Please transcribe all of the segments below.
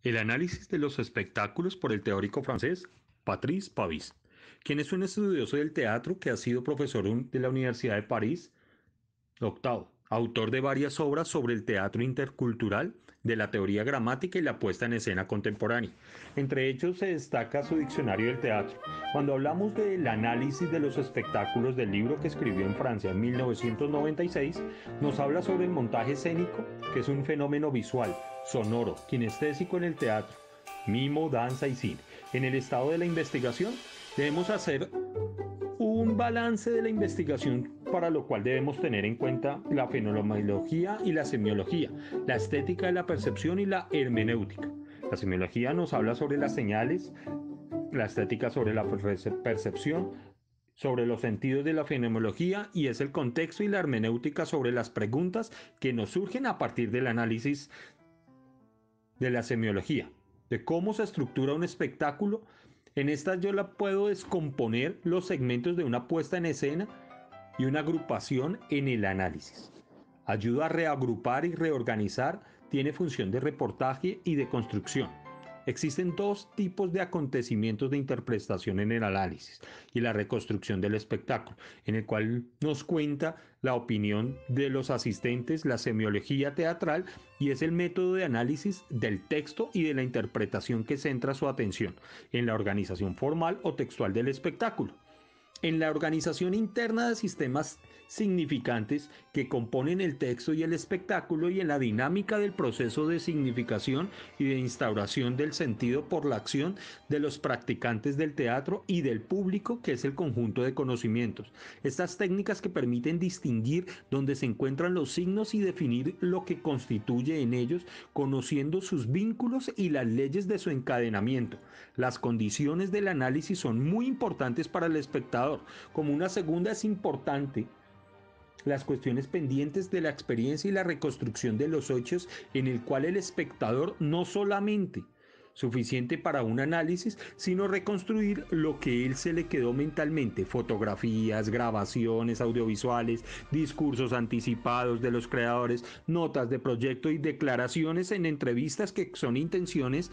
El análisis de los espectáculos por el teórico francés Patrice Pavis, quien es un estudioso del teatro que ha sido profesor de la Universidad de París. Octavo, autor de varias obras sobre el teatro intercultural, de la teoría gramática y la puesta en escena contemporánea. Entre ellos se destaca su diccionario del teatro. Cuando hablamos del análisis de los espectáculos del libro que escribió en Francia en 1996, nos habla sobre el montaje escénico, que es un fenómeno visual, sonoro, kinestésico en el teatro, mimo, danza y cine. En el estado de la investigación, debemos hacer un balance de la investigación, para lo cual debemos tener en cuenta la fenomenología y la semiología, la estética de la percepción y la hermenéutica. La semiología nos habla sobre las señales, la estética sobre la percepción, sobre los sentidos de la fenomenología, y es el contexto, y la hermenéutica sobre las preguntas que nos surgen a partir del análisis de la semiología, de cómo se estructura un espectáculo. En esta yo la puedo descomponer los segmentos de una puesta en escena y una agrupación en el análisis. Ayuda a reagrupar y reorganizar, tiene función de reportaje y de construcción. Existen dos tipos de acontecimientos de interpretación en el análisis y la reconstrucción del espectáculo, en el cual nos cuenta la opinión de los asistentes, la semiología teatral, y es el método de análisis del texto y de la interpretación que centra su atención en la organización formal o textual del espectáculo, en la organización interna de sistemas significantes que componen el texto y el espectáculo, y en la dinámica del proceso de significación y de instauración del sentido por la acción de los practicantes del teatro y del público, que es el conjunto de conocimientos. Estas técnicas que permiten distinguir dónde se encuentran los signos y definir lo que constituye en ellos, conociendo sus vínculos y las leyes de su encadenamiento. Las condiciones del análisis son muy importantes para el espectador. Como una segunda, es importante las cuestiones pendientes de la experiencia y la reconstrucción de los hechos, en el cual el espectador no solamente suficiente para un análisis, sino reconstruir lo que él se le quedó mentalmente: fotografías, grabaciones audiovisuales, discursos anticipados de los creadores, notas de proyecto y declaraciones en entrevistas, que son intenciones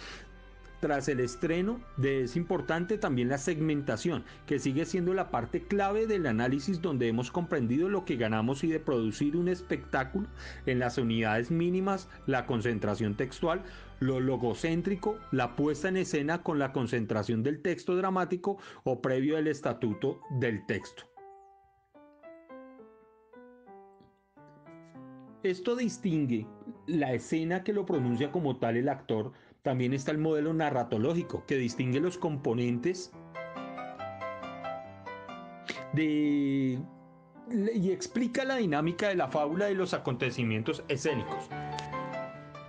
tras el estreno. Es importante también la segmentación, que sigue siendo la parte clave del análisis, donde hemos comprendido lo que ganamos y de producir un espectáculo en las unidades mínimas: la concentración textual, lo logocéntrico, la puesta en escena con la concentración del texto dramático o previo del estatuto del texto. Esto distingue la escena, que lo pronuncia como tal el actor. También está el modelo narratológico, que distingue los componentes de y explica la dinámica de la fábula y los acontecimientos escénicos.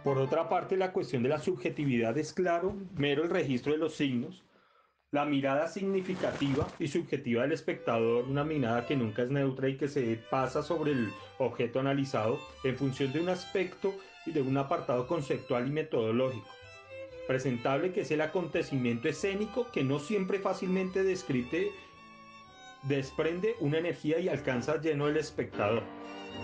Por otra parte, la cuestión de la subjetividad es claro, mero el registro de los signos, la mirada significativa y subjetiva del espectador, una mirada que nunca es neutra y que se pasa sobre el objeto analizado en función de un aspecto y de un apartado conceptual y metodológico. Presentable, que es el acontecimiento escénico, que no siempre fácilmente describe, desprende una energía y alcanza lleno el espectador.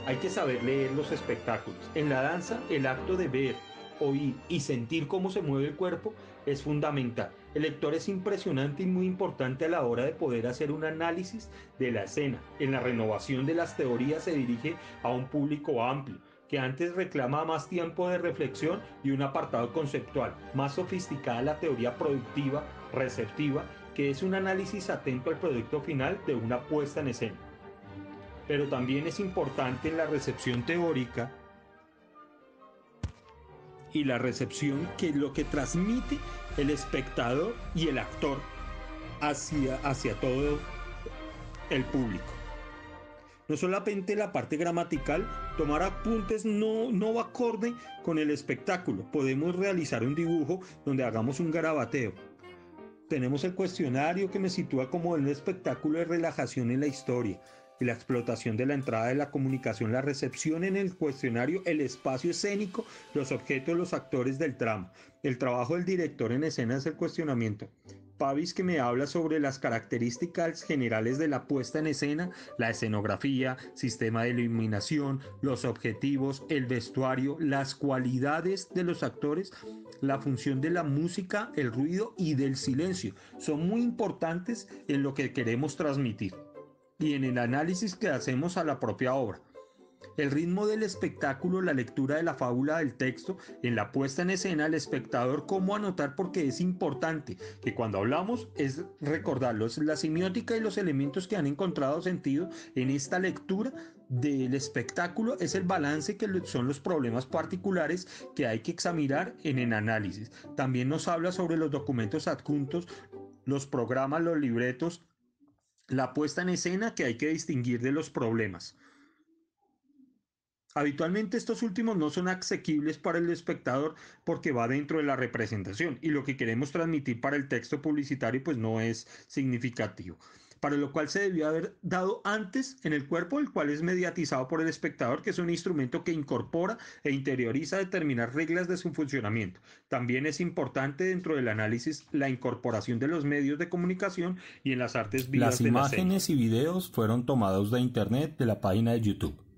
Hay que saber leer los espectáculos. En la danza, el acto de ver, oír y sentir cómo se mueve el cuerpo es fundamental. El lector es impresionante y muy importante a la hora de poder hacer un análisis de la escena. En la renovación de las teorías se dirige a un público amplio, que antes reclama más tiempo de reflexión y un apartado conceptual. Más sofisticada la teoría productiva, receptiva, que es un análisis atento al producto final de una puesta en escena. Pero también es importante la recepción teórica y la recepción, que es lo que transmite el espectador y el actor hacia todo el público. No solamente la parte gramatical, tomar apuntes no va acorde con el espectáculo. Podemos realizar un dibujo donde hagamos un garabateo. Tenemos el cuestionario, que me sitúa como un espectáculo de relajación en la historia, y la explotación de la entrada de la comunicación, la recepción en el cuestionario, el espacio escénico, los objetos, los actores del trama. El trabajo del director en escena es el cuestionamiento. Pavis, que me habla sobre las características generales de la puesta en escena, la escenografía, sistema de iluminación, los objetivos, el vestuario, las cualidades de los actores, la función de la música, el ruido y del silencio. Son muy importantes en lo que queremos transmitir y en el análisis que hacemos a la propia obra. El ritmo del espectáculo, la lectura de la fábula del texto, en la puesta en escena, el espectador, cómo anotar, porque es importante que cuando hablamos es recordarlos, la semiótica y los elementos que han encontrado sentido en esta lectura del espectáculo es el balance que son los problemas particulares que hay que examinar en el análisis. También nos habla sobre los documentos adjuntos, los programas, los libretos, la puesta en escena que hay que distinguir de los problemas. Habitualmente estos últimos no son asequibles para el espectador porque va dentro de la representación y lo que queremos transmitir para el texto publicitario pues no es significativo, para lo cual se debió haber dado antes en el cuerpo, el cual es mediatizado por el espectador, que es un instrumento que incorpora e interioriza determinadas reglas de su funcionamiento. También es importante dentro del análisis la incorporación de los medios de comunicación y en las artes Las vivas de la serie. imágenes y videos fueron tomados de internet de la página de YouTube.